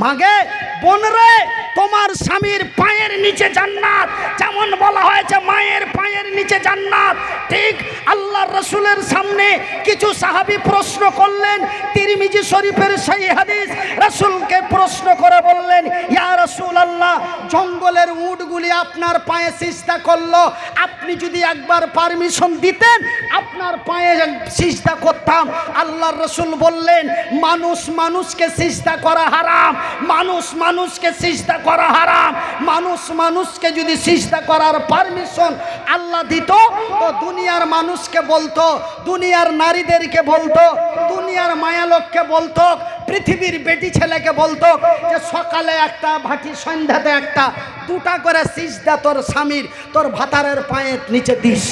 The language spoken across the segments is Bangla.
মাগে বোন রে, তোমার স্বামীর পায়ের নিচে জান্নাত, যেমন বলা হয়েছে মায়ের পায়ের নিচে জান্নাত, ঠিক আল্লাহর রাসূলের সামনে কিছু সাহাবী প্রশ্ন করলেন। তিরমিজি শরীফের সেই হাদিস, রাসূলকে প্রশ্ন করে বললেন, ইয়া রাসূলুল্লাহ, জঙ্গলের উটগুলি আপনার পায়ে সিজদা করলো, আপনি যদি একবার পারমিশন দিতেন আপনার পায়ে সিজদা করতাম। আল্লাহর রাসূল বললেন, মানুষ মানুষকে সিজদা করা হারাম, মানুষ মানুষকে সিজদা করা হারাম। মানুষ মানুষকে যদি সিজদা করার পারমিশন আল্লাহ দিত তো দুনিয়ার মানুষকে বলতো, দুনিয়ার নারীদেরকে বলতো, দুনিয়ার মায়ালোককে বলতো, পৃথিবীর বেটি ছেলেকে বলতো যে সকালে একটা ভাটি, সন্ধ্যাতে একটা, দুটা করে সিজদা তোর স্বামীর, তোর ভাতারের পায়ের নিচে দিস।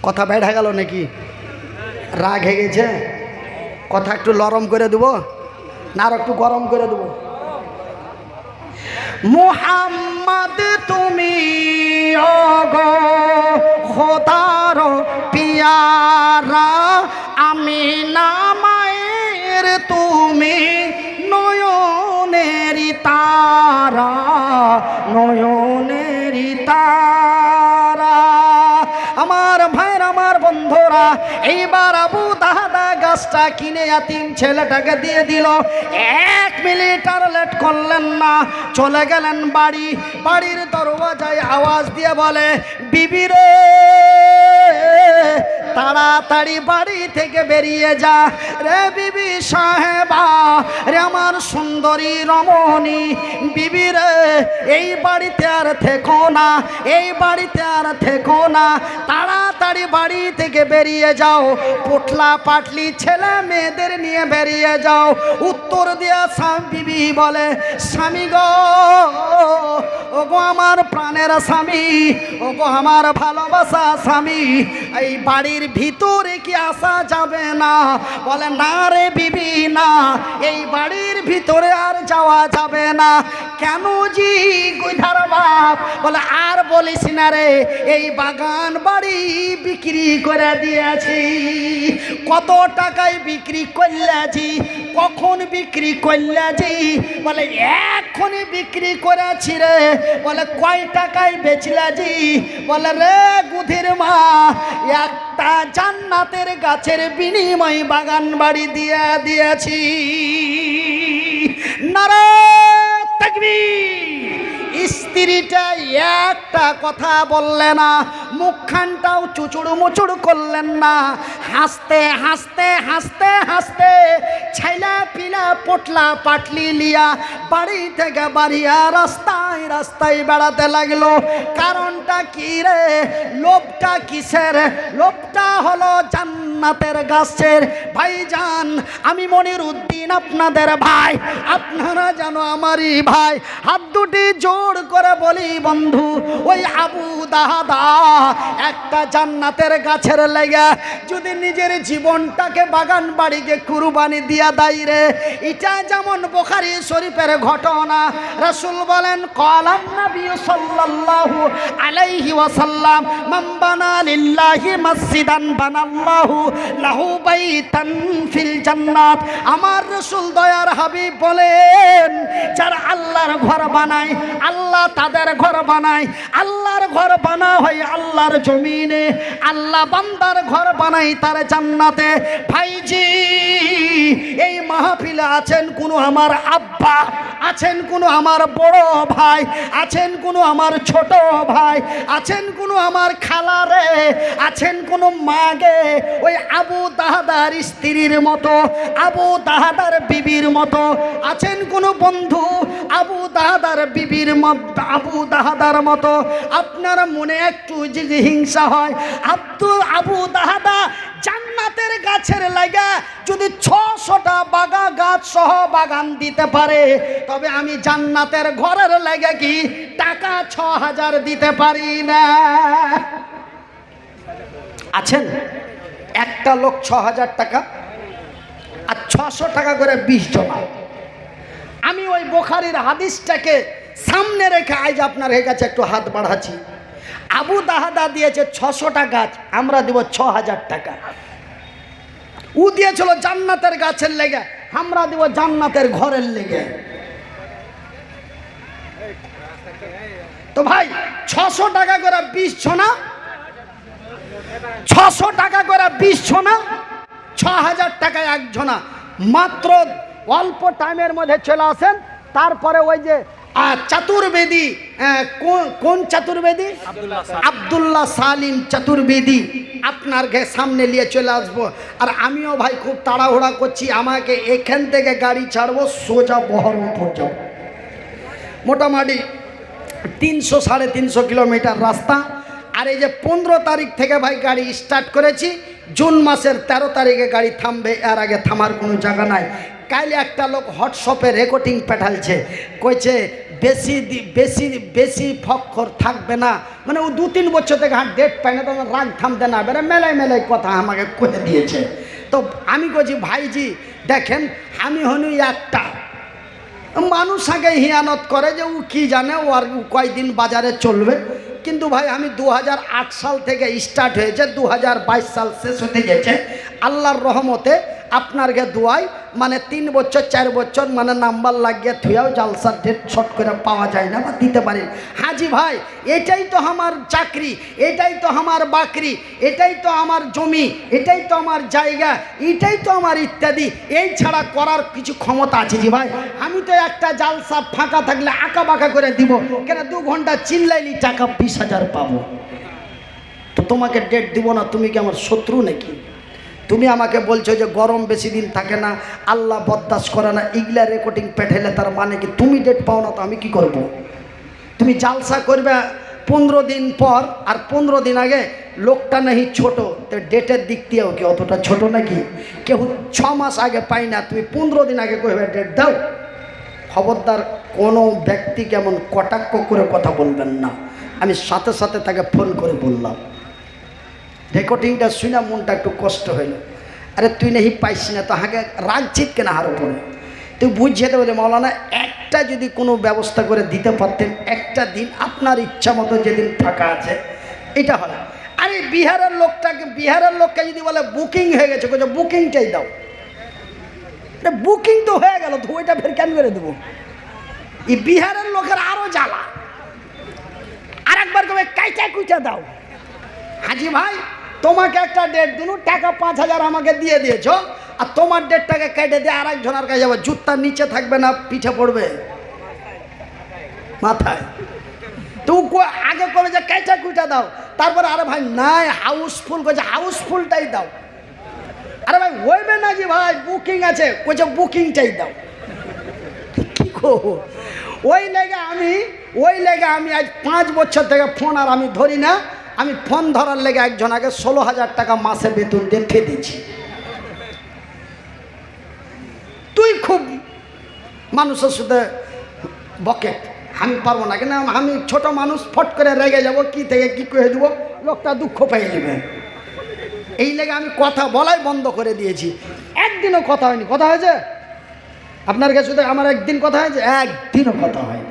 কথা বেড়ে গেল নাকি? রাগ হয়ে গেছে? কথা একটু নরম করে দেবো না আর একটু গরম করে দেবো? মুহাম্মদ তুমি ওগো খোদার পিয়ারা, আমিনা মায়ের তুমি নয়নেরি তারা, নয়নেরি তারা। আমার ভাইরা, আমার বন্ধুরা, এইবার আবু দাহাদা গাছটা কিনে ইয়াতিম ছেলেটাকে দিয়ে দিল। 1 মিনিট আর লেট করলেন না, চলে গেলেন বাড়ি। বাড়ির দরওয়াজায় আওয়াজ দিয়ে বলে, বিবি রে, তাড়াতাড়ি বাড়ি থেকে বেরিয়ে যা রে বিবি সাহেবা, রে আমার সুন্দরী রমণী, বিবি রে, এই বাড়িতে আর থেকো না, এই বাড়িতে আর থেকো না, তাড়াতাড়ি বাড়ি থেকে বেরিয়ে যাও, পোটলা পাটলি ছেলে মেয়েদের নিয়ে বেরিয়ে যাও। উত্তর দিয়া বিবি বলে, স্বামী গো, ও গো আমার প্রাণের স্বামী, ও গো আমার ভালোবাসা স্বামী, এই বাড়ির ভিতরে কি আসা যাবে না? বলে, না রে বিবি না, এই বাড়ির ভিতরে আর যাওয়া যাবে না। কেন জি গুইধার বাপ? বলে, আর বলিস না রে, এই বাগান বাড়ি বিক্রি করে দিয়েছি। কত টাকায় বিক্রি করলেছি? কখন বিক্রি করলেছি? বলে, এখনই বিক্রি করেছি রে। বলে, কয় টাকায় বেচলেছি? বলে, রে গুধির মা, একটা জান্নাতের গাছের বিনিময় বাগান বাড়ি দিয়ে দিয়েছি। নারে তাকবীর! স্ত্রীটা একটা কথা বললে না, মুখখানটাও চুচুড় মুচুড় করলেন না, হাসতে হাসতে হাসতে হাসতে ছাইলা পিলা পোটলা পাটলি লিয়া বাড়ি থেকে বাড়িয়া রাস্তায় রাস্তায় বেড়াতে লাগলো। কারণটা কি রে? লোভটা কিসের? লোভটা হলো জান্নাতের গাছের। ভাইজান, আমি মনিরউদ্দিন আপনাদের ভাই, আপনারা জানো আমারই ভাই। হাত দুটি জোর করে বলি বন্ধু, ওই আবু দাহাদা একটা জান্নাতের গাছের লেগে যদি নিজের জীবনটাকে বাগান বাড়িকে কুরবানি দিয়া দেয় রে, এটা যেমন বুখারী শরীফের ঘটনা। রাসূল বলেন, ক্বালান নবী সাল্লাল্লাহু আলাইহি ওয়াসাল্লাম, মান বানা লিল্লাহি মসজিদান বানাল্লাহু লাহু বাইতান ফিল জান্নাত। আমার রাসূল দয়ার হাবিব বলেন, যারা আল্লাহর ঘর বানায়, আল্লাহ তাদের ঘর বানায়। আল্লাহর ঘর বানা হয় আল্লাহর জমিনে, আল্লাহ বান্দার ঘর বানাই তার জান্নাতে। ভাইজি, এই মাহফিলে আছেন কোনো আমার আব্বা, আছেন কোনো আমার বড় ভাই, আছেন কোনো আমার ছোট ভাই, আছেন কোনো আমার খালারে, আছেন কোনো মাগে, ওই আবু দাহাদার স্ত্রীর মতো, আবু দাহাদার বিবির মতো, আছেন কোনো বন্ধু আবু দাহাদার বিবির আবু দাহাদার মতো। আপনার মনে একটু যদি হিংসা হয়, আবু দাহাদা জান্নাতের গাছের লাগা যদি 600টা বাগা গাছ সহ বাগান দিতে পারে, তবে আমি জান্নাতের ঘরের লাগা কি টাকা 6000 দিতে পারি না? আছেন একটা লোক 6000 টাকা আর 600 টাকা করে 20 জমা। আমি ওই বুখারীর হাদিসটাকে সামনে রেখে আজ আপনার কাছে একটু হাত বাড়াচ্ছি। আবু দাহাদা দিয়েছে 600টা গাছ, আমরা দিব 6000 টাকা। ও দিয়েছিল জান্নাতের গাছের লেগে, আমরা দিব জান্নাতের ঘরের লেগে। তো ভাই 600 টাকা করে 20 ছনা, 600 টাকা করে 20 ছনা, 6000 টাকায় এক জনা। মাত্র অল্প টাইমের মধ্যে চলে আসেন। তারপরে ওই যে চতুর্বেদী, কোন চতুর্বেদী? আব্দুল্লাহ সালিম চতুর্বেদী, আপনার সামনে নিয়ে চলে আসবো। আর আমিও ভাই খুব তাড়াহুড়া করছি, আমাকে এখান থেকে গাড়ি ছাড়বো, সোজা বহরমপুর যাব। মোটামুটি 300-350 কিলোমিটার রাস্তা। আর এই যে 15 তারিখ থেকে ভাই গাড়ি স্টার্ট করেছি, জুন মাসের 13 তারিখে গাড়ি থামবে, এর আগে থামার কোনো জায়গা নাই। কাইলে একটা লোক হোয়াটসঅ্যাপে রেকর্ডিং পাঠালছে, কইছে বেশি বেশি বেশি ফক্কর থাকবে না, মানে ও 2-3 বছর থেকে ডেট পায় না, তখন রাগ থামতে না বেড়ে মেলায় মেলায় কথা আমাকে কয়ে দিয়েছে। তো আমি বলছি ভাইজি দেখেন, আমি হনু একটা মানুষ আগে হিয়ানত করে যে ও কি জানে, ও আর কয়দিন বাজারে চলবে। কিন্তু ভাই আমি 2008 সাল থেকে স্টার্ট হয়েছে, 2022 সাল শেষ হতে গেছে। আল্লাহর রহমতে আপনারকে দোয়াই মানে 3 বছর 4 বছর মানে নাম্বার লাগিয়ে থুয়াও জালসার ডেট শর্ট করে পাওয়া যায় না বা দিতে পারি। হাজি ভাই এটাই তো আমার চাকরি, এটাই তো আমার বাকরি, এটাই তো আমার জমি, এটাই তো আমার জায়গা, এটাই তো আমার ইত্যাদি। এই ছাড়া করার কিছু ক্ষমতা আছে জি ভাই? আমি তো একটা জালসা ফাঁকা থাকলে আঁকা বাঁকা করে দিব, কেন 2 ঘন্টা চিল্লাইলি টাকা 20,000 পাবো। তো তোমাকে ডেট দিব না, তুমি কি আমার শত্রু নাকি? তুমি আমাকে বলছো যে গরম বেশি দিন থাকে না, আল্লাহ বরদাস্ত করে না, ইগলা রেকর্ডিং পেঠাইলে তার মানে কি তুমি ডেট পাও না? তো আমি কি করব? তুমি জালসা করবে 15 দিন পর, আর 15 দিন আগে লোকটা নাহি ছোট, তো ডেটের দিক দিয়েও কি অতটা ছোট নাকি? কেউ 6 মাস আগে পাই না, তুমি 15 দিন আগে কইবে ডেট দাও। খবরদার কোনো ব্যক্তি কেমন কটাক্ষ করে কথা বলবেন না। আমি সাথে সাথে তাকে ফোন করে বললাম। রেকর্ডিংটা শুনে মনটা একটু কষ্ট হইল। আরে তুই নাহি পাইস না, তো হাগে রাগছিত কেন হার উপরে? তুই বুঝিয়ে দেবো যে মৌলানা একটা যদি কোনো ব্যবস্থা করে দিতে পারতেন, একটা দিন আপনার ইচ্ছা মতো যেদিন ফাঁকা আছে এটা হয়। আরে বিহারের লোককে যদি বলে বুকিং হয়ে গেছে, কোথাও বুকিংটাই দাও। বুকিং তো হয়ে গেল, তো ওইটা ফের কেন করে দেবো? এই বিহারের লোকের আরো জ্বালা। আর একবার কবে কাইচা কুচা দাও। হাজি ভাই তোমাকে একটা ডেট দিন, টাকা 5,000 আমাকে দিয়ে দিয়েছ, আর তোমার ডেটটাকে কেটে দিয়ে আর একজনের কাছে যাবো, জুতার নিচে থাকবে না পিঠে পড়বে মাথায়। তো আগে কবে যে কাইচা কুচা দাও, তারপরে আরে ভাই নাই হাউসফুল করছে, হাউসফুলটাই দাও। আরে ভাই হইবে না জি ভাই, বুকিং আছে, কইছে বুকিংটাই দাও। কি করবো? ওই লেগে আমি আজ 5 বছর থেকে ফোন আর আমি ধরি না। আমি ফোন ধরার লেগে একজনকে 16,000 টাকা মাসে বেতন দিয়ে দিয়েছি। তুই খুব মানুষের সাথে বকে, আমি পারবো না, কেন আমি ছোট মানুষ, ফট করে রেগে যাব, কি থেকে কি করে দেবো, লোকটা দুঃখ পেয়ে নেবে। এই লেগে আমি কথা বলাই বন্ধ করে দিয়েছি। একদিনও কথা হয়নি। কথা হয়েছে আপনার কাছে? আমার একদিন কথা হয়েছে? একদিনও কথা হয়নি।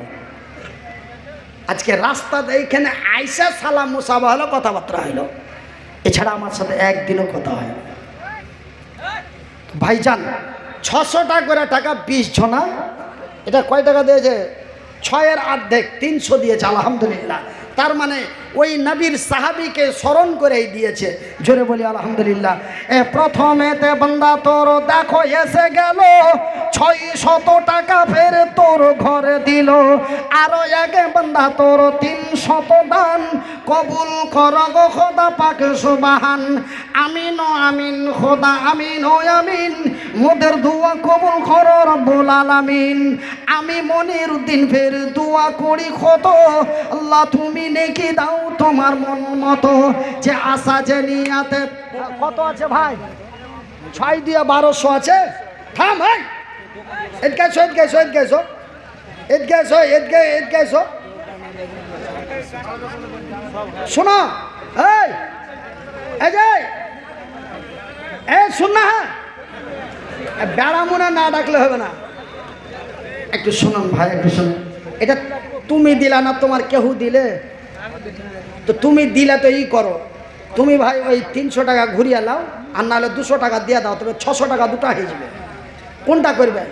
আজকে রাস্তাতে এইখানে আইসা সালাম মুসাফা হলো, কথাবার্তা হইলো, এছাড়া আমার সাথে একদিনও কথা হয়নি। ভাইজান 600 টাকা করে টাকা 20 জনা, এটা কয় টাকা দিয়েছে? 6-এর অর্ধেক 300 দিয়েছে, আলহামদুলিল্লাহ। তার মানে ওই নবীর সাহাবীকে স্মরণ করেই দিয়েছে। জোরে বলি আলহামদুলিল্লাহ। প্রথমেতে বান্দা তোর দেখো এসে গেল, 600 টাকা ফের তোর ঘরে দিল। আরো আগে বান্দা তোর 300 দান কবুল কর গো খোদা পাক সুবহান। আমিন ও আমিন খোদা, আমিন ও আমিন, মোদের দোয়া কবুল কর রব্বুল আলামিন। আমি মনির উদ্দিন ফের দোয়া করি কত, আল্লাহ তুমি নেকি দাও তোমার মন মতো। যে আশা যে নিয়াতে কত আছে ভাই? 6 দিয়ে 1200 আছে। থাম ভাই, শোনো শুন না, হ্যাঁ বেড়া মনে না ডাকলে হবে না। একটু শুনুন ভাই, একটু শুনুন। এটা তুমি দিলা না, তোমার কেউ দিলে? তো তুমি দিলে তো ই করো, তুমি ভাই ওই 300 টাকা ঘুরিয়ে লাও, আর নাহলে 200 টাকা দিয়ে দাও, তবে 600 টাকা দুটো হয়ে যাবে। কোনটা করবে?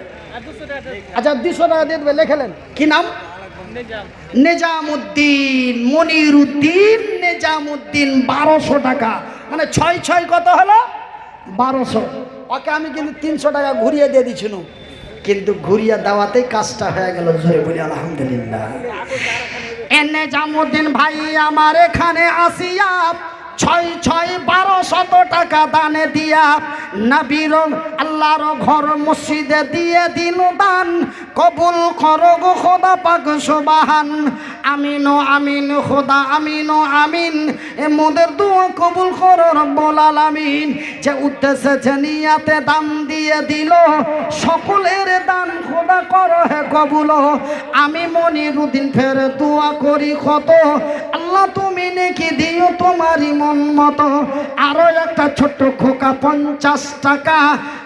আচ্ছা 200 টাকা দিয়ে দেবে, লেখেলেন। কি নাম? নেজামুদ্দিন, মনিরুদ্দিন নেজামুদ্দিন। 1200 টাকা, মানে 6 6 কত হলো? 1200। ওকে আমি কিন্তু 300 টাকা ঘুরিয়ে দিয়ে দিছিল, কিন্তু ঘুরিয়ে দেওয়াতেই কাজটা হয়ে গেল। জোরে বলি আলহামদুলিল্লাহ। নেজামুদ্দিন ভাই আমার এখানে আসিয়া 6 6 1200 টাকা দানে দিয়া নবীর আল্লাহর ঘর মসজিদে দিয়ে দিল দান। কবুল করো গো খোদা পাক সুবহান। আমিন ও আমিন খোদা, আমিন ও আমিন। এ মোদের দোয়া কবুল করো রব্বুল আলামিন। যে উদ্দেশ্যে যে নিয়াতে দান দিয়ে দিল, সকলের দান খোদা করো হে কবুল। আমি মনিরুদ্দিন ফের দোয়া করি কত, আল্লাহ তুমি নেকি দিও তোমারই মন মতো। আরো একটা ছোট্ট খোকা 50 টাকা,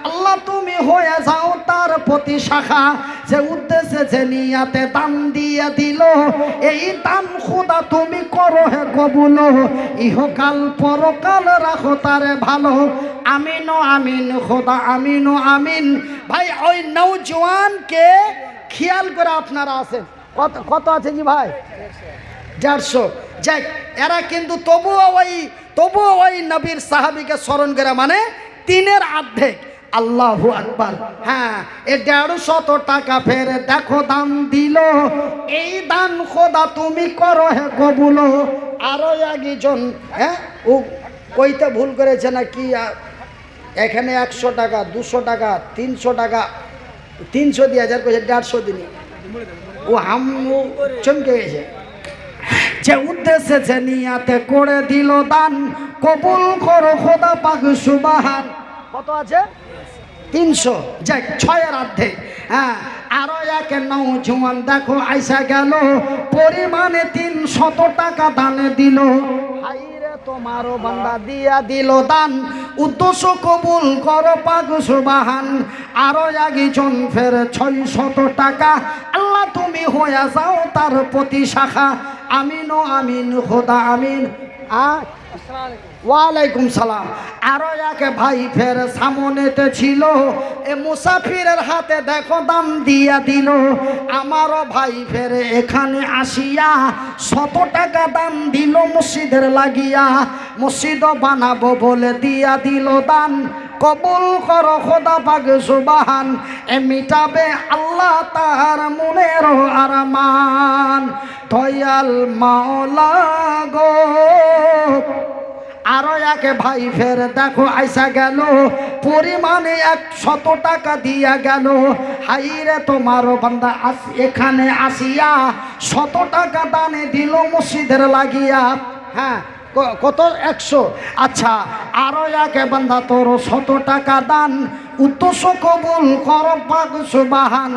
আল্লাহ তুমি হয়ে যাও তার প্রতি শাখা। যে উদ্দেশ্যে যে নিয়াতে দান দিয়ে দিল, এই দান খোদা তুমি করো হে কবুল। ইহকাল পরকাল রাখো তারে ভালো। আমিন ও আমিন খোদা, আমিন ও আমিন। ভাই ওই নওজওয়ানকে খেয়াল করে আপনারা আছেন, কত কত আছে জি ভাই? 150। যাক, এরা কিন্তু তবুও ওই নবীর সাহাবীকে স্মরণ করে, মানে 3-এর অর্ধেক। আল্লাহু আকবার। হ্যাঁ, এ 150 টাকা ফের দেখো দান দিল। এই দান খোদা তুমি করো হে কবুল। আরো একজন, হ্যাঁ ও কইতে ভুল করেছে না কি, এখানে 100 টাকা 200 টাকা 300 টাকা 300 দিয়ে 1000 কইছে, 150 দিনই ও হামু চমকে গেছে। যে উদ্দেশ্যে যে নিয়াতে করে দিল দান, কবুল করো খোদা পাক সুবহান। কত আছে? 300। যাক, 6-এর অর্ধেক। হ্যাঁ, আরো এক নওজওয়ান দেখো আইসা গেল, পরিমাণে 300 টাকা দানে দিল। হাইরে তোমারও বান্দা দিয়া দিল দান, উদ্দেশ্য কবুল করো পাক সুবহান। আরো একজন ফের 600 টাকা, আল্লাহ তুমি হয়ে যাও তার প্রতি শাখা। আমিন ও আমিন খোদা, আমিন। ওয়ালাইকুম সালাম। আরো এক ভাই ফের সামনেতে ছিল, এ মুসাফিরের হাতে দেখো দাম দিয়া দিল। আমারও ভাই ফের এখানে আসিয়া 100 টাকা দান দিল মসজিদের লাগিয়া। মসজিদ বানাবো বলে দিয়া দিল দান, কবুল করো খোদা পাক সুবহান। এ মিটাবে আল্লাহ তার মনের আরমান, দয়াল মাওলা গো। আরো এক ভাই ফের দেখো আইসা গেল, পরিমাণে 100 টাকা দিয়া গেল। হাইরে তোমারও বান্দা এখানে আসিয়া 100 টাকা দানে দিল মসজিদের লাগিয়া। হ্যাঁ, কত? 100। আচ্ছা, আরো এক বান্দা তোর 100 টাকা দান, উদ্দেশ্য কবুল কর পাক সুবহান।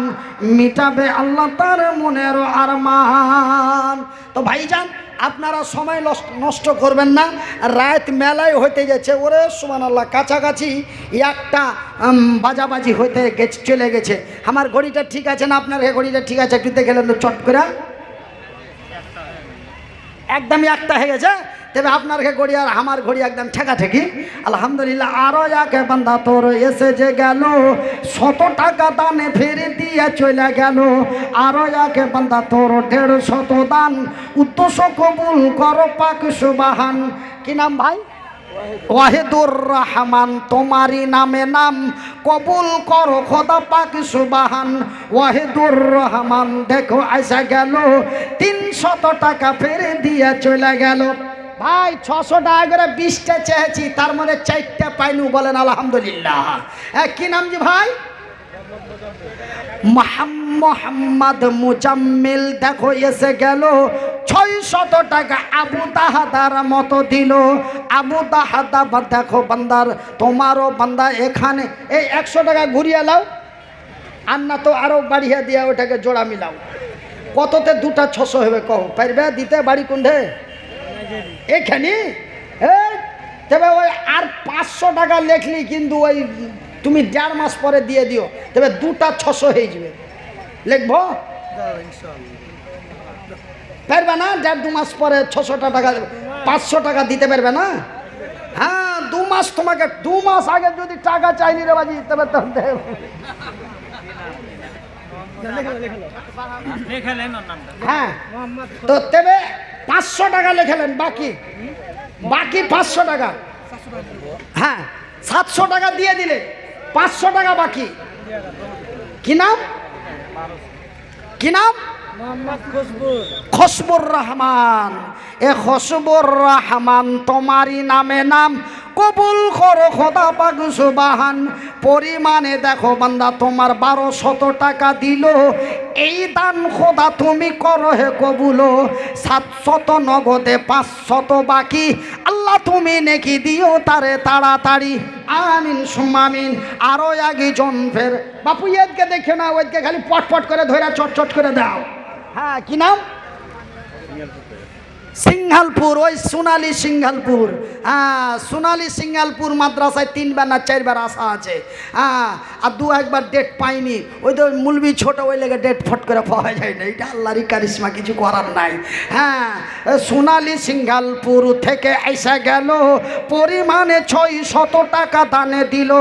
মিটাবে আল্লাহ তার মনের আরমান। তো ভাইজান, আপনারা সময় নষ্ট করবেন না, রাত মেলায় হইতে যাচ্ছে। ওরে সুবহানাল্লাহ, কাছাকাছি একটা বাজাবাজি হইতে চলে গেছে। আমার ঘড়িটা ঠিক আছে না? আপনার ঘড়িটা ঠিক আছে? একটু দেখে তো চট করে একদমই একটা হয়ে গেছে। তবে আপনার ঘড়ি আর আমার ঘড়ি একদম ঠেকাঠেকি। আলহামদুলিল্লাহ। আরো যাকে বান্দা তোর এসে যে গেল, 100 টাকা দানে ফেরে দিয়ে চলে গেল। আরো যাকে বান্দা তোর 150 দান, উদ্দেশ্য কবুল করো পাক সুবহান। কি নাম ভাই? ওয়াহিদুর রহমান, তোমারই নামে নাম, কবুল করো খোদা পাক সুবহান। ওয়াহিদুর রহমান দেখো আইসা গেল, 300 টাকা ফেরে দিয়ে চলে গেল। ভাই 600 টাকা করে 20টা চেয়েছি, তার মধ্যে 4টা পাইনু, বলেন আলহামদুলিল্লাহ। কি নাম জি ভাই? মোহাম্মদ মুজাম্মিল দেখো এসে গেল, 600 টাকা আবু দাহাদার মতো দিল। আবু দাহাদা দেখো বান্দার, তোমারও বান্দা এখানে এই 100 টাকা ঘুরিয়ে লাও, আর না তো আরো বাড়িয়ে দিয়া ওটাকে জোড়া মিলাও। কততে 2টা 600 হবে? কহ পারবে দিতে? বাড়ি কোনঠে? এখানে। তবে ওই আর 500 টাকা লেখলি কিন্তু ওই তুমি 1.5 মাস পরে দিয়ে দিও, তবে 2টা 600 হয়ে যাবে। লিখব পারবে না? 1.5-2 মাস পরে 600 টাকা 500 টাকা দিতে পারবে না? হ্যাঁ, 2 মাস মাস তোমাকে 2 মাস আগে যদি টাকা চাইনি রে বাজি তবে তো দেব। হ্যাঁ তো তবে 500 টাকা লিখলেন, বাকি 500 টাকা। হ্যাঁ 700 টাকা দিয়ে দিলে 500 টাকা বাকি। কি নাম? কি নাম? খুশবুর রহমান। এ খুশবুর রহমান তোমারই নামে নাম কবুল করো খোদা পাক সুবহান। পরিমাণে দেখো বান্দা তোমার 1200 টাকা দিল, এই দান খোদা তুমি করো হে কবুল। 700 নগদে 500 বাকি, আল্লাহ তুমি নেকি দিও তারে তাড়াতাড়ি। আমিন সুমামিন। আরো একজন ফের বাপু এদকে দেখে না, ওইকে খালি পটপট করে ধরে চটচট করে দাও। হ্যাঁ কি নাম? সিংহালপুর, ওই সোনালী সিংহালপুর। হ্যাঁ সোনালী সিংহালপুর মাদ্রাসায় 3 বার না 4 বার আসা আছে। হ্যাঁ আর 2-1 ডেট পাইনি, ওই তো মুলবি ছোট, ওই লেগে ডেট ফট করে পাওয়া যায় না। এটা আল্লাহরই কারিশমা, কিছু করার নাই। হ্যাঁ সোনালী সিংহালপুর থেকে এসে গেল, পরিমাণে 600 টাকা দানে দিল।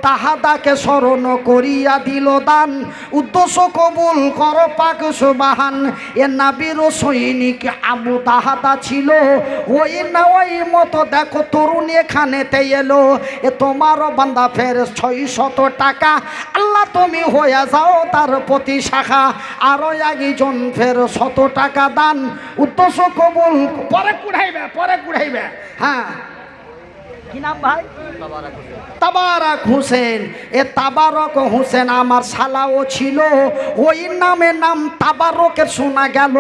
তাহাদাকে স্মরণ করিয়া দিল দান, উদ্দেশ্য কবুল করো পাক সুবহান। এ নবীর সৈনিক আবু তাহাদা ছিল, ওই না ওই মতো দেখো তরুণ এখানেতে এলো। এ তোমারও বান্দা ফের 600 টাকা, আল্লাহ তুমি হয়ে যাও তার প্রতি শাখা। আরো একজন ফের 100 টাকা দান, উদ্দেশ্য কবুল। পরে কুড়াইবে। হ্যাঁ কি নাম ভাই? তাবারক হোসেন। এ তাবারক হোসেন আমার শালাও ছিল, ওই নামে নাম তাবারকের শোনা গেল।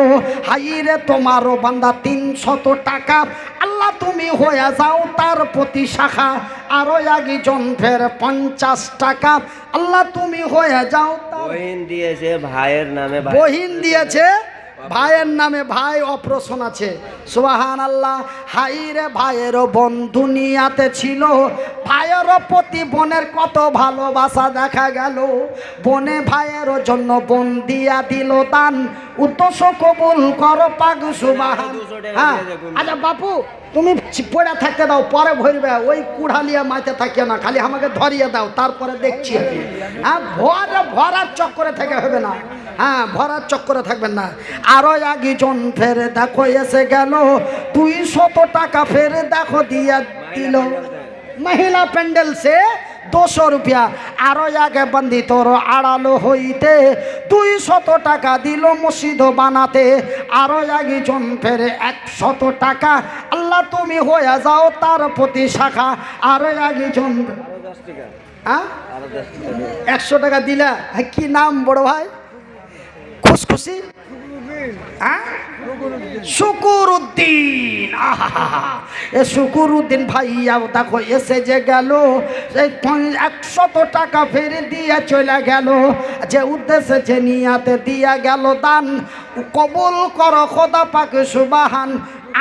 হাইরে তোমারও বান্দা 300 টাকা, আল্লাহ তুমি হয়ে যাও তার প্রতি শাখা। আরো একজন ফের 50 টাকা, আল্লাহ তুমি হয়ে যাও। বহিন দিয়েছে ভাইয়ের নামে, বহিন দিয়েছে ভাইয়ের নামে, ভাই অপারেশন আছে। সুবহানাল্লাহ। হাইরে ভাইয়েরও বোন দুনিয়াতে ছিল, ভাইয়েরও প্রতি বোনের কত ভালোবাসা দেখা গেল। বোনে ভাইয়েরও জন্য বোন দিয়া দিল দান, উদ্দেশ্য কবুল করো পাক সুবহান। হ্যাঁ আচ্ছা বাপু তুমি পড়ে থাকতে দাও, পরে ভরবে। ওই কুড়ালিয়া মাইতে থাকিও না, খালি আমাকে ধরিয়ে দাও, তারপরে দেখছি। হ্যাঁ ভরার চক্করে থেকে হবে না। হ্যাঁ ভরার চক্করে থাকবেন না। আরো একজন ফের দেখো এসে গেল, 200 টাকা ফের দেখো দিয়া দিল। মহিলা প্যান্ডেল সে 200 রুপিয়া। আরো আগে বন্দি তোর আড়ালো হইতে 200 টাকা দিল মসজিদ বানাতে। আরো একজন ফের 100 টাকা, আল্লাহ তুমি হয়ে যাও তার প্রতি শাখা। আরো একজন 100 টাকা দিলা। কি নাম বড় ভাই? খুশখুশি। হ্যাঁ শুকুরউদ্দিন। এ শুকুরউদ্দিন ভাইয়াও দেখো এসে যে গেল, 100 টাকা ফের দিয়ে চলে গেল। যে উদ্দেশ্যে যে নিয়াতে দিয়া গেল দান, কবুল করো খোদা পাক সুবহান।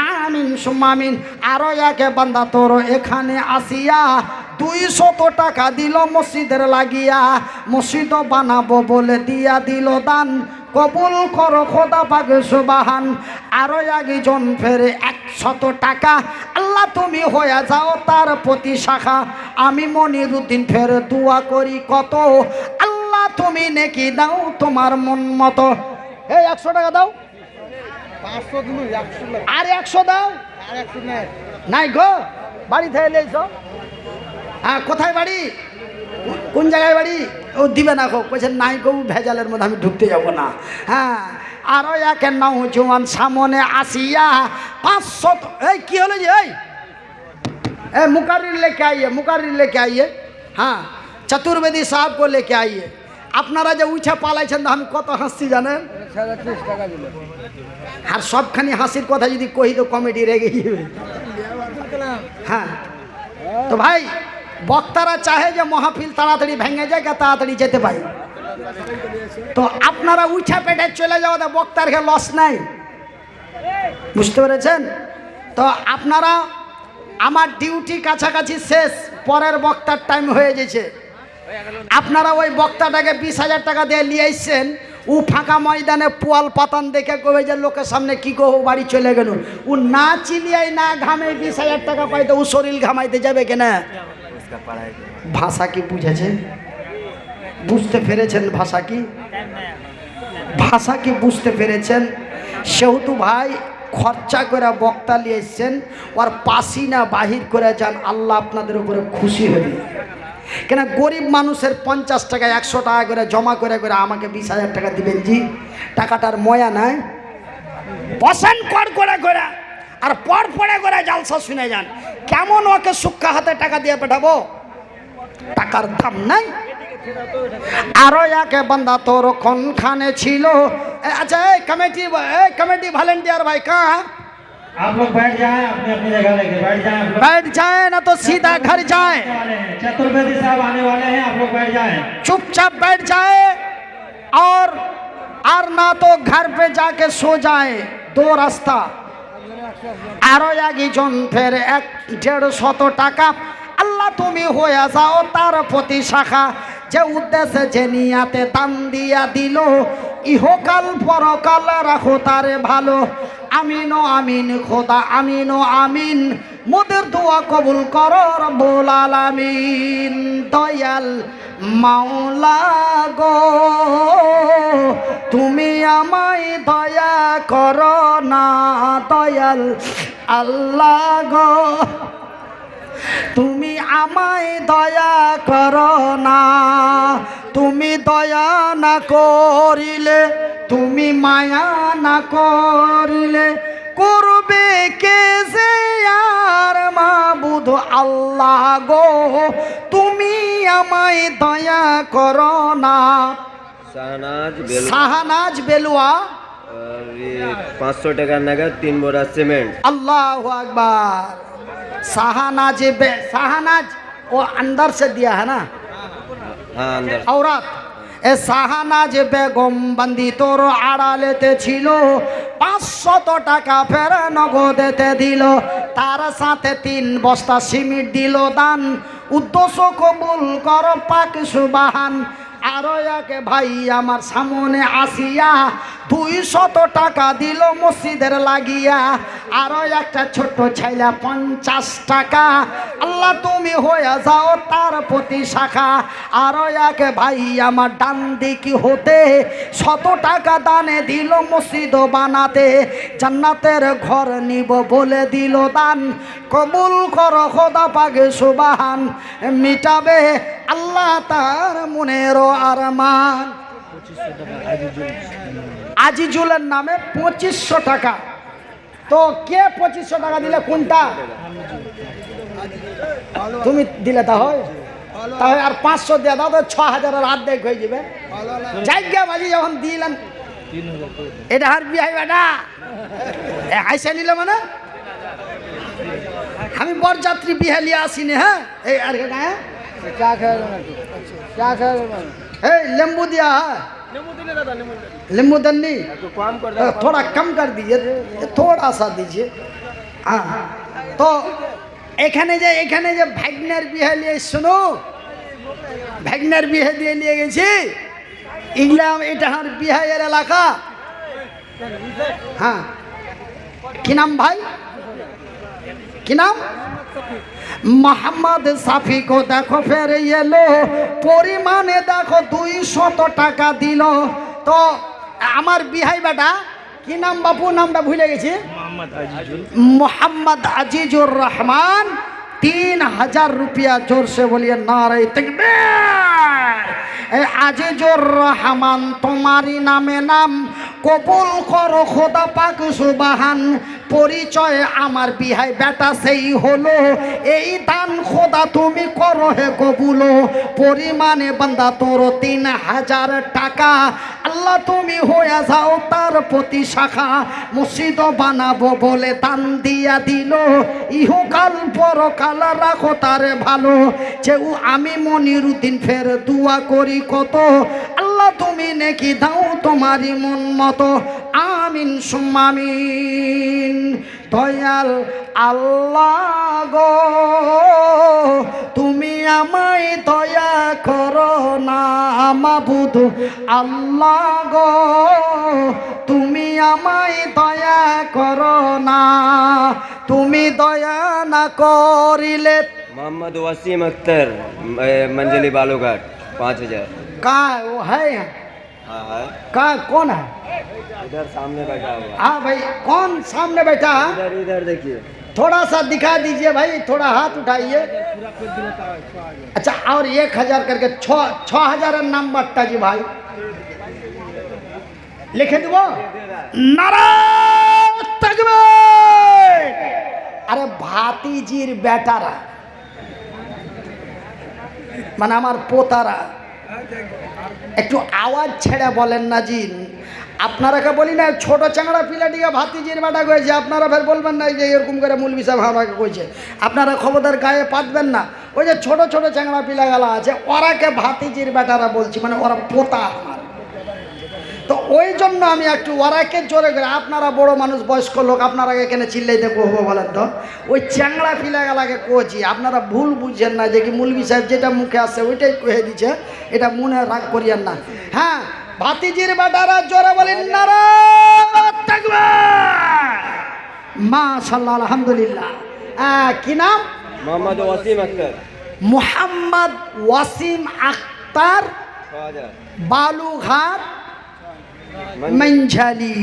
আমিন সুমামিন। আরো একে বান্দা তোর এখানে আসিয়া 200 টাকা দিল মসজিদের লাগিয়া, মসজিদ বানাবো বলে দিয়া দিল দান, কবুল করো খোদা পাক সুবহান। আরো একজন ফের 100 টাকা, আল্লাহ তুমি হয়ে যাও তার প্রতি শাখা। আমি মনিরউদ্দিন ফের দোয়া করি কত, আল্লাহ তুমি নেকি দাও তোমার মন মতো। এই 100 টাকা দাও, 500 দিন 100 আর 100 দাও। আর 100 নাই নাই গো, বাড়ি থেকে লেছো। হ্যাঁ কোথায় বাড়ি? কোন জায়গায় বাড়ি? ও দিবে না গো, কইছেন নাই গো, ভেজালের মধ্যে আমি ঢুকতে যাব না। হ্যাঁ আরো এক নওজোয়ান সামনে আসিয়া 500। এই কি হলো যে? এই मुकर्रिर लेके आइए। हाँ चतुर्वेदी साहब को लेके आइए। আপনারা যে উঠে পালাইছেন আমি কত হাসছি জানেন? 30 টাকা দিল। আর সবখানি হাসির কথা যদি কই তো কমেডি রেগে যাবে। হ্যাঁ তো ভাই বক্তারা চাহে যে মাহফিল তাড়াতাড়ি ভেঙে যায়, তাড়াতাড়ি যেতে পাই। তো আপনারা উঠে পেটে চলে যাওয়াতে বক্তার লস নাই, বুঝতে পেরেছেন? তো আপনারা, আমার ডিউটি কাছাকাছি শেষ, পরের বক্তার টাইম হয়ে গেছে। আপনারা ওই বক্তাটাকে 20,000 টাকা দিয়ে নিয়ে এসছেন, ও ফাঁকা ময়দানে পোয়াল পাতান দেখে কবে যে লোকের সামনে কি গো বাড়ি চলে গেল, ও না চিলিয়াই না ঘামে 20,000 টাকা পাইতে ও শরীর ঘামাইতে যাবে কেনা? ভাষা কি বুঝেছেন? বুঝতে পেরেছেন ভাষা কি? ভাষা কি বুঝতে পেরেছেন? সেহেতু ভাই খরচা করে বক্তা নিয়ে এসছেন, ওর পাসিনা বাহির করে যান, আল্লাহ আপনাদের উপরে খুশি হবে। কেন গরিব মানুষের 50 টাকা 100 টাকা করে জমা করে করে আমাকে 20,000 টাকা দিবেন জি? টাকাটার ময়া নাই। বসেন কর করে করে আর পর পরে করে জালসা শুনে যান। কেমন ওকে সুক্কা হাতে টাকা দিয়ে পাঠাবো? টাকার দাম নাই। আরো একে বান্দা তোর কোনখানে ছিল? अच्छा कमेटी वॉलंटियर भाई कहाँ? आप लोग बैठ जाएं, अपनी अपनी जगह लेके बैठ जाएं। बैठ जाए ना तो सीधा घर जाए। चतुर्वेदी साहब आने वाले हैं, आप लोग बैठ जाएं। चुपचाप बैठ जाए और ना तो घर पे जाके सो जाए। दो रास्ता। आरो একজন ফের 150 টাকা আল্লাহ তুমি হয়ে যাও তার প্রতি শাখা, যে উদ্দেশ্যে যে নিয়াতে দান দিয়া দিল, ইহকাল পরকাল রাখো তারে ভালো। আমিন ও আমিন খোদা, আমিন ও আমিন, মোদের দোয়া কবুল করো রব্বুল আলামিন। দয়াল মাওলা গো তুমি আমায় দয়া করো না, দয়াল আল্লাহ গো তুমি আমায় দয়া করো না। তুমি দয়া না করিলে, তুমি মায়া না করিলে করবে কে যে আর মাবুদ আল্লাহ গো তুমি আমায় দয়া করো না। শাহনাজ বেলুয়া 500 টাকা नगद 3 बोरा सीमेंट। अल्लाह अकबर। शाहनाज वो अंदर से दिया है ना? हाँ अंदर। औरत এ শাহনাজ বেগম বান্দি তোর আড়ালেতে ছিল, 500 টাকা ফের নগদেতে দিল, তার সাথে 3 বস্তা সিমেন্ট দিল দান। উদ্দেশ্য কবুল কর পাক সুবহান। আরো একে ভাই আমার সামনে আসিয়া 200 টাকা দিল মসজিদের লাগিয়া। আরো একটা ছোট ছেলে 50 টাকা, আল্লাহ তুমি হয়ে যাও তার প্রতি শাখা। আরো একে ভাই আমার ডান দিকে হতে 100 টাকা দানে দিল মসজিদ বানাতে, জান্নাতের ঘর নিব বলে দিল দান। কবুল করো খোদা পাকে সুবহান, মিটাবে আল্লাহ তার মনেরও আরমান। আজিজুলের নামে 2500 টাকা। তো কে 2500 টাকা দিলে? কোনটা তুমি দিলে? তাহলে আর 500 দিয়ে দাও তো 6000 অর্ধেক হয়ে যাবে। জায়গা বাজি যখন দিলেন এটা আর বিহাই বেটা হাইসা নিল মানে আমি বরযাত্রী বিহালিয়া আসিনি। হ্যাঁ এই আর হ্যাঁ क्या खाएगा? এই লেম্বু দিয়া है? नींबू दन्नी थोड़ा कम कर दीजिए, थोड़ा सा दीजिए। हाँ तो এখানে যে ভাগ্নের বিয়ে নিয়ে শুনো, ভাগ্নের বিয়ে দিয়ে নিয়ে গেছি ইংলাম, এটা আর বিহাইয়ের এলাকা। হ্যাঁ কি নাম ভাই, কি নাম? মোহাম্মদ সাফি को देखो ফের এলো, পরিমাণে দেখো 200 টাকা দিল। তো আমার বিহাই বেটা কি নাম বাপু? নামটা ভুলে গেছি। মোহাম্মদ আজিজুর রহমান। 3000 रुपया। जोर से बोलिए नारे तकबीर। আজিজুর রহমান তোমারই নামে নাম, কবুল করো খোদা পাক সুবহান। পরিচয় আমার বিহাই বেটা সেই হলো, এই দান খোদা তুমি করো হে কবুল। পরিমাণে বান্দা তোর 3000 টাকা, আল্লাহ তুমি হয়ে যাও তার প্রতি শাখা। মসজিদ বানাবো বলে দান দিয়া দিল, ইহকাল পরকাল রাখো তারে ভালো। যেও আমি মনিরুদ্দিন ফের দোয়া করি কত, আল্লাহ তুমি নেকি দাও তোমারই মন মতো। আমিন সুম্মা আমিন। দয়াল আল্লাহ গো তুমি আমায় দয়া করো না মাবুদ আল্লাহ গো তুমি আমায় দয়া করো না তুমি দয়া না করিলে मोहम्मद वसीम अख्तर मंजली बालूघाट 5000। का वो है हाँ है, का कौन है इधर सामने बैठा हुआ। हाँ भाई कौन सामने बैठा है इधर इधर देखिए। थोड़ा सा दिखा दीजिए भाई थोड़ा हाथ उठाइए अच्छा और 1000 करके 6000 नंबरটা जी भाई लिखे देबो नारा तकबीर अरे भातीजीर बेटारा মানে আমার পোতারা একটু আওয়াজ ছেড়ে বলেন না জি আপনারাকে বলি না ছোট চাংড়া পিলাটিকে ভাতিজির বেটা কয়েছে আপনারা ফের বলবেন না যে এরকম করে মৌলভী সাহেব আমাকে কইছে আপনারা খবরদার গায়ে পাতবেন না ওই যে ছোট ছোট চাংড়া পিলাগালা আছে ওরাকে ভাতিজির বেটারা বলছি মানে ওরা পোতা আমার তো ওই জন্য আমি একটু ওরাকে জোরে করে আপনারা বড় মানুষ বয়স্ক লোক আপনারা এখানে চিল্লাইতে কহবো বলেন তো ওই চ্যাংড়া ফিলাগালাকে কোচি আপনারা ভুল বুঝছেন না যে কি মৌলভী সাহেব যেটা মুখে আসছে ওইটাই কয়ে দিচ্ছে এটা মনে রাগ করিয়েন না হ্যাঁ ভাতিজির বেটারা জোরে বলেন নারা তাকবীর মাশাআল্লাহ আলহামদুলিল্লাহ কি নাম मोहम्मद वसीम अख्तर মোহাম্মদ ওয়াসিম আক্তার 6000। বালুঘাট মঞ্ঝালি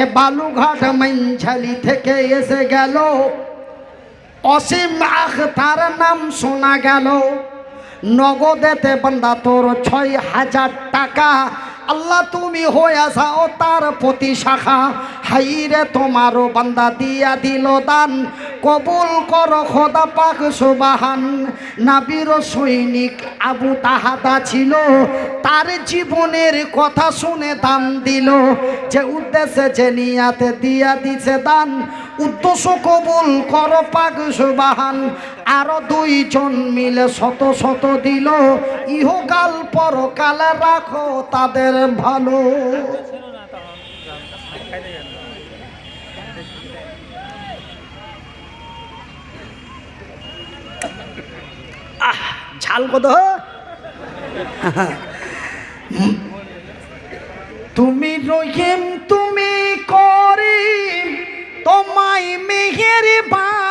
এ বালুঘাট মঞ্ঝালি থেকে এসে গেল অসীম আখতার নাম শোনা গেল নগদেতে বান্দা তোর 6000 টাকা আল্লাহ তুমি হয়ে যাও তার প্রতি শাখা হাইরে তোমারও বান্দা দিয়া দিল দান কবুল করো খোদা পাক সুবহান নাবির সৈনিক আবু তাহাদা ছিল তার জীবনের কথা শুনে দান দিল যে উদ্দেশ্যে যে নিয়াতে দিয়া দিছে দান উদ্দেশ্য কবুল করো পাক সুবহান আরো 2 জন মিলে শত শত দিল ইহকাল পরকাল রাখো তাদের ভালো ঝাল কত তুমি রহিম তুমি করিম তোমায় মেহেরবান